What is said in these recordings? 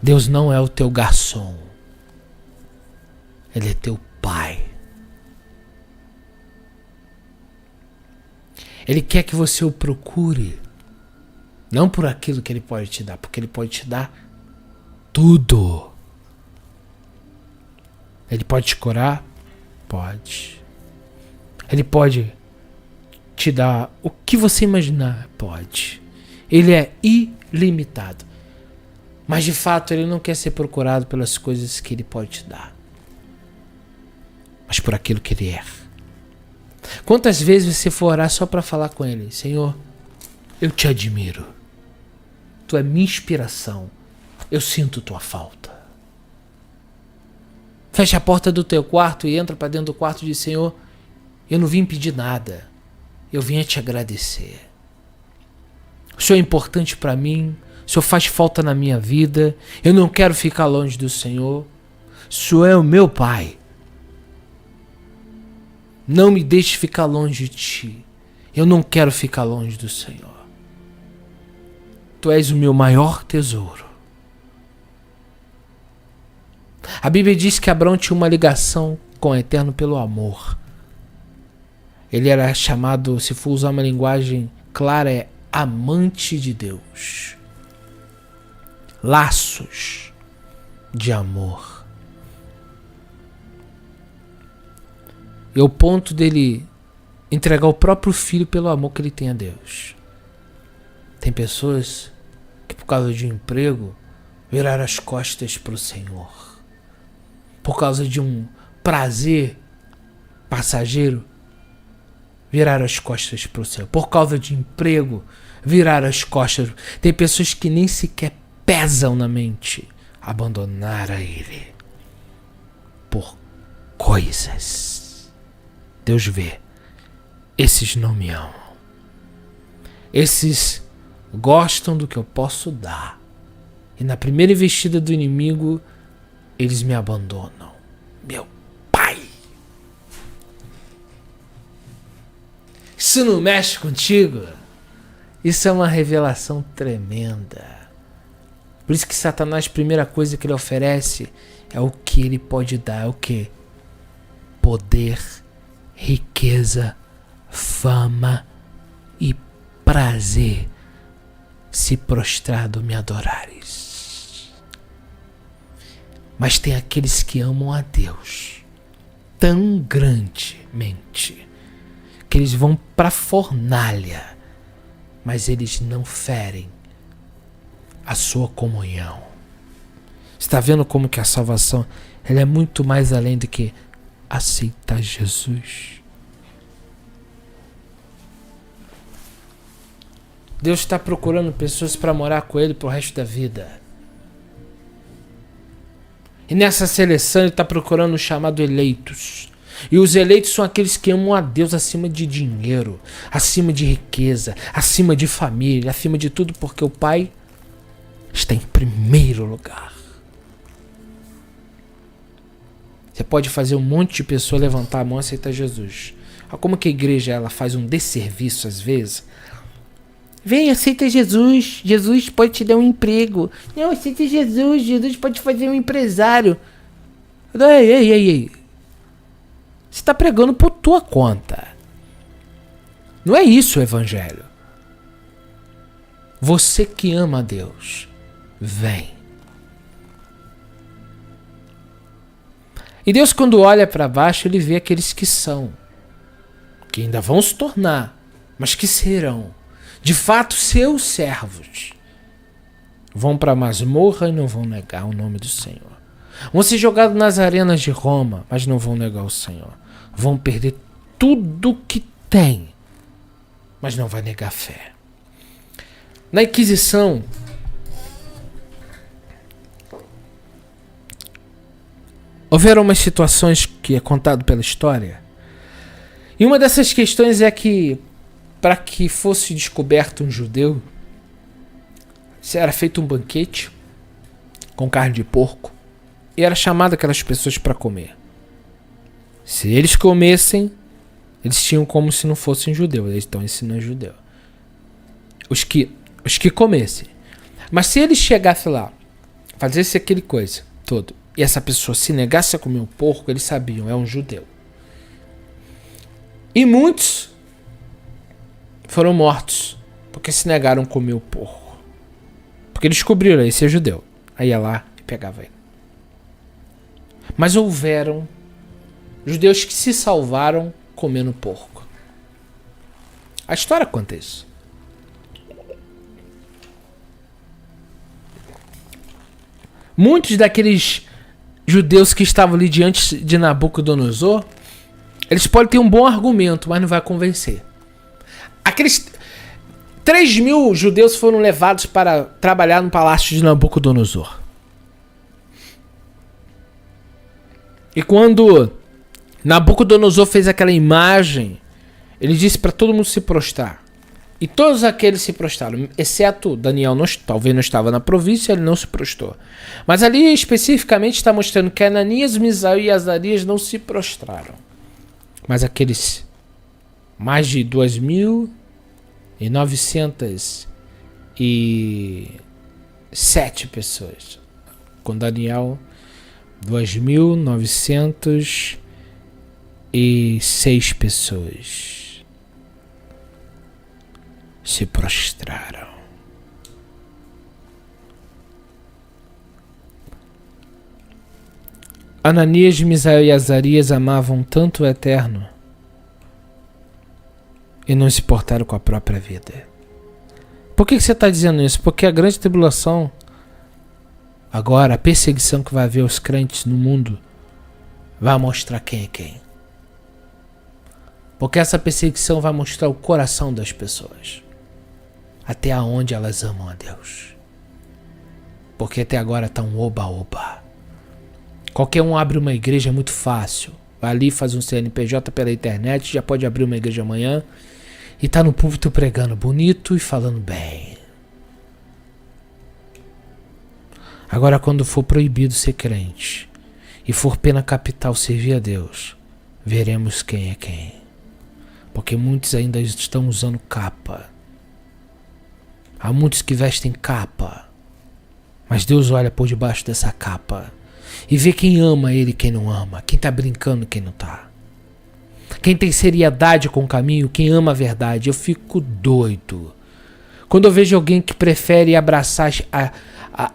Deus não é o teu garçom. Ele é teu pai. Ele quer que você o procure. Não por aquilo que ele pode te dar, porque ele pode te dar tudo. Ele pode te curar? Pode. Ele pode te dar o que você imaginar? Pode. Ele é ilimitado. Mas de fato ele não quer ser procurado pelas coisas que ele pode te dar, mas por aquilo que ele é. Quantas vezes você for orar só para falar com ele: Senhor, eu te admiro. Tu é minha inspiração. Eu sinto tua falta. Fecha a porta do teu quarto e entra para dentro do quarto e diz: Senhor, eu não vim pedir nada. Eu vim te agradecer. O Senhor é importante para mim. O Senhor faz falta na minha vida. Eu não quero ficar longe do Senhor. O Senhor é o meu Pai. Não me deixe ficar longe de Ti. Eu não quero ficar longe do Senhor. Tu és o meu maior tesouro. A Bíblia diz que Abraão tinha uma ligação com o Eterno pelo amor. Ele era chamado, se for usar uma linguagem clara, é amante de Deus. Laços de amor. E ao ponto dele entregar o próprio filho pelo amor que ele tem a Deus. Tem pessoas que por causa de um emprego viraram as costas para o Senhor. Por causa de um prazer passageiro, viraram as costas para o Senhor. Por causa de emprego, viraram as costas. Tem pessoas que nem sequer pesam na mente, abandonaram Ele por coisas. Deus vê, esses não me amam. Esses gostam do que eu posso dar. E na primeira investida do inimigo, eles me abandonam. Meu Pai! Isso não mexe contigo? Isso é uma revelação tremenda. Por isso que Satanás, a primeira coisa que ele oferece é o que ele pode dar. É o que? Poder, riqueza, fama e prazer. Se prostrado me adorares. Mas tem aqueles que amam a Deus tão grandemente que eles vão para a fornalha, mas eles não ferem a sua comunhão. Está vendo como que a salvação ela é muito mais além do que aceitar Jesus. Deus está procurando pessoas para morar com Ele pro resto da vida. E nessa seleção Ele está procurando o chamado eleitos. E os eleitos são aqueles que amam a Deus acima de dinheiro, acima de riqueza, acima de família, acima de tudo, porque o Pai está em primeiro lugar. Você pode fazer um monte de pessoa levantar a mão e aceitar Jesus. Olha como que a igreja ela faz um desserviço às vezes. Vem, aceita Jesus. Jesus pode te dar um emprego. Não, aceita Jesus. Jesus pode fazer um empresário. Ei. Você está pregando por tua conta. Não é isso o evangelho. Você que ama a Deus, vem. E Deus, quando olha para baixo, Ele vê aqueles que são, que ainda vão se tornar, mas que serão, de fato, seus servos. Vão para a masmorra e não vão negar o nome do Senhor. Vão ser jogados nas arenas de Roma, mas não vão negar o Senhor. Vão perder tudo que tem, mas não vai negar a fé. Na Inquisição, houveram umas situações que é contado pela história. E uma dessas questões é que, para que fosse descoberto um judeu, era feito um banquete com carne de porco e era chamado aquelas pessoas para comer. Se eles comessem, eles tinham como se não fossem judeus. Eles estão ensinando judeu. Os que comessem. Mas se eles chegassem lá, fazesse aquele coisa todo, e essa pessoa se negasse a comer o porco, eles sabiam, é um judeu. E muitos foram mortos porque se negaram a comer o porco. Porque eles descobriram, esse é judeu. Aí ia lá e pegava ele. Mas houveram judeus que se salvaram comendo porco. A história conta isso. Muitos daqueles judeus que estavam ali diante de Nabucodonosor, eles podem ter um bom argumento, mas não vai convencer. Aqueles 3.000 judeus foram levados para trabalhar no palácio de Nabucodonosor. E quando Nabucodonosor fez aquela imagem, ele disse para todo mundo se prostrar. E todos aqueles se prostraram, exceto Daniel, talvez não estava na província, ele não se prostrou. Mas ali especificamente está mostrando que Ananias, Misael e Azarias não se prostraram. Mas aqueles mais de 2.907 pessoas. Com Daniel, 2.906 pessoas se prostraram. Ananias, Misael e Azarias amavam tanto o Eterno e não se portaram com a própria vida. Por que você está dizendo isso? Porque a grande tribulação, agora a perseguição que vai haver aos crentes no mundo, vai mostrar quem é quem. Porque essa perseguição vai mostrar o coração das pessoas. Até onde elas amam a Deus. Porque até agora está um oba-oba. Qualquer um abre uma igreja, é muito fácil. Vai ali, faz um CNPJ pela internet, já pode abrir uma igreja amanhã e tá no púlpito pregando bonito e falando bem. Agora, quando for proibido ser crente e for pena capital servir a Deus, veremos quem é quem. Porque muitos ainda estão usando capa. Há muitos que vestem capa. Mas Deus olha por debaixo dessa capa e vê quem ama Ele e quem não ama. Quem está brincando e quem não está. Quem tem seriedade com o caminho, quem ama a verdade. Eu fico doido quando eu vejo alguém que prefere abraçar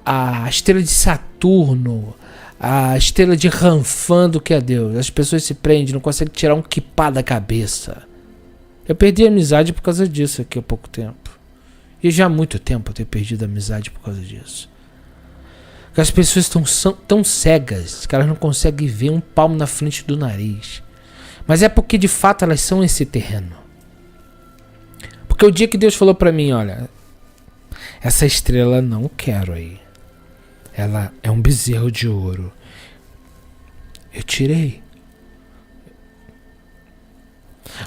a estrela de Saturno, a estrela de Ranfã do que a Deus. As pessoas se prendem, não conseguem tirar um quipá da cabeça. Eu perdi a amizade por causa disso aqui há pouco tempo. E já há muito tempo eu tenho perdido a amizade por causa disso. Porque as pessoas estão tão cegas que elas não conseguem ver um palmo na frente do nariz. Mas é porque de fato elas são esse terreno. Porque o dia que Deus falou pra mim, olha, essa estrela não quero aí. Ela é um bezerro de ouro. Eu tirei.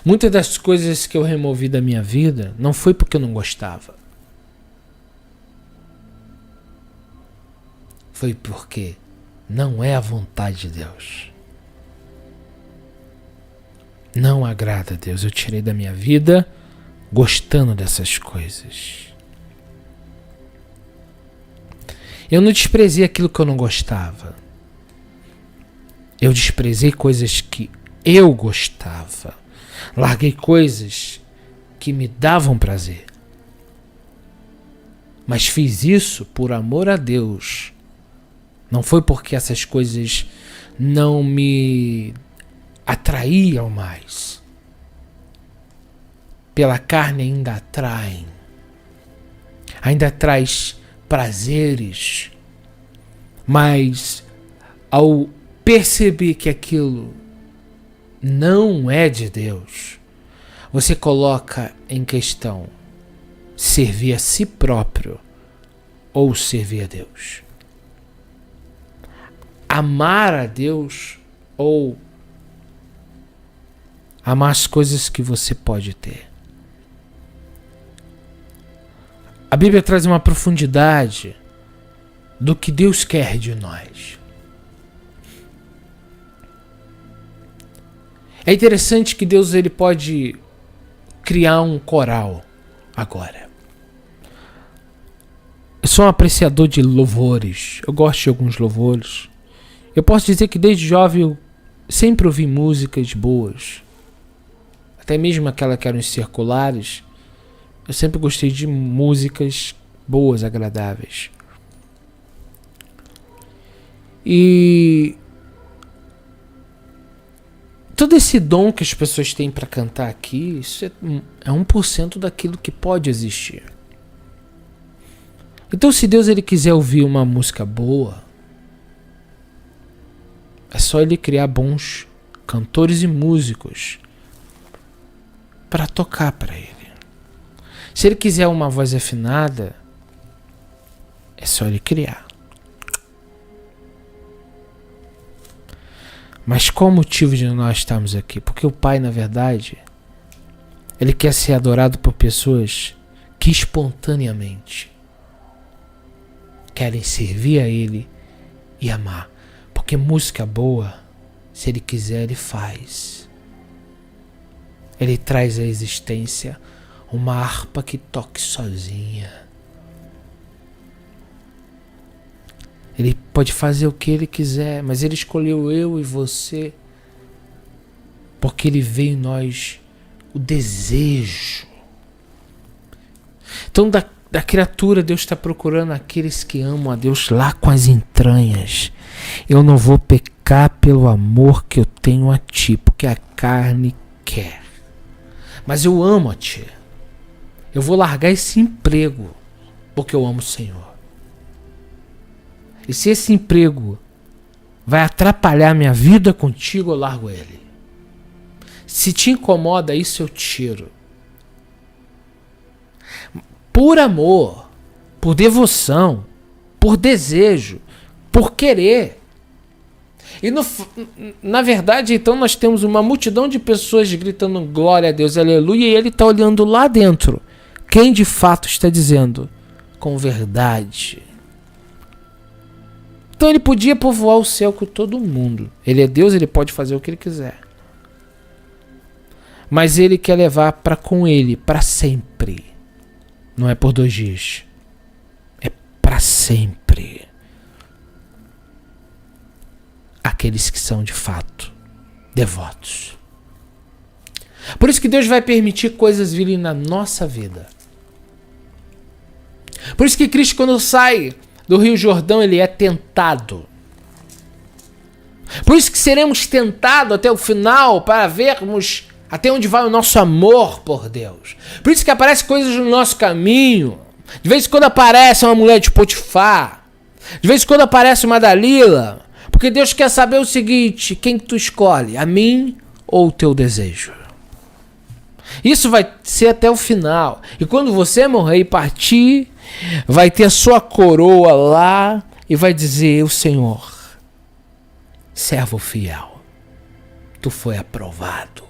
Muitas das coisas que eu removi da minha vida não foi porque eu não gostava. Foi porque não é a vontade de Deus. Não agrada a Deus. Eu tirei da minha vida gostando dessas coisas. Eu não desprezei aquilo que eu não gostava. Eu desprezei coisas que eu gostava. Larguei coisas que me davam prazer. Mas fiz isso por amor a Deus. Não foi porque essas coisas não me atraíam mais. Pela carne ainda atraem. Ainda traz prazeres. Mas ao perceber que aquilo não é de Deus, você coloca em questão servir a si próprio ou servir a Deus. Amar a Deus ou amar as coisas que você pode ter. A Bíblia traz uma profundidade do que Deus quer de nós. É interessante que Deus ele pode criar um coral agora. sou um apreciador de louvores. Eu gosto de alguns louvores. Eu posso dizer que desde jovem eu sempre ouvi músicas boas. Até mesmo aquela que eram circulares. Eu sempre gostei de músicas boas, agradáveis. E todo esse dom que as pessoas têm para cantar aqui, isso é 1% daquilo que pode existir. Então, se Deus ele quiser ouvir uma música boa, é só ele criar bons cantores e músicos para tocar para ele. Se ele quiser uma voz afinada, é só ele criar. Mas qual o motivo de nós estarmos aqui? Porque o Pai, na verdade, ele quer ser adorado por pessoas que espontaneamente querem servir a ele e amar. Porque música boa, se ele quiser, ele faz. Ele traz à existência uma harpa que toque sozinha. Ele pode fazer o que ele quiser, mas ele escolheu eu e você porque ele veio em nós o desejo. Então da criatura Deus está procurando aqueles que amam a Deus lá com as entranhas. Eu não vou pecar pelo amor que eu tenho a ti, porque a carne quer. Mas eu amo a ti. Eu vou largar esse emprego porque eu amo o Senhor. E se esse emprego vai atrapalhar minha vida contigo, eu largo ele. Se te incomoda isso, eu tiro. Por amor, por devoção, por desejo, por querer. E na verdade, então, nós temos uma multidão de pessoas gritando glória a Deus, aleluia, e ele está olhando lá dentro. Quem de fato está dizendo com verdade? Então ele podia povoar o céu com todo mundo. Ele é Deus, ele pode fazer o que ele quiser. Mas ele quer levar para com ele, para sempre. Não é por 2 dias. É para sempre. Aqueles que são de fato devotos. Por isso que Deus vai permitir coisas virem na nossa vida. Por isso que Cristo, quando sai do Rio Jordão, ele é tentado. Por isso que seremos tentados até o final para vermos até onde vai o nosso amor por Deus. Por isso que aparecem coisas no nosso caminho. De vez em quando aparece uma mulher de Potifar. De vez em quando aparece uma Dalila. Porque Deus quer saber o seguinte: quem tu escolhe? A mim ou o teu desejo? Isso vai ser até o final. E quando você morrer e partir, vai ter a sua coroa lá e vai dizer: o Senhor, servo fiel, tu foi aprovado.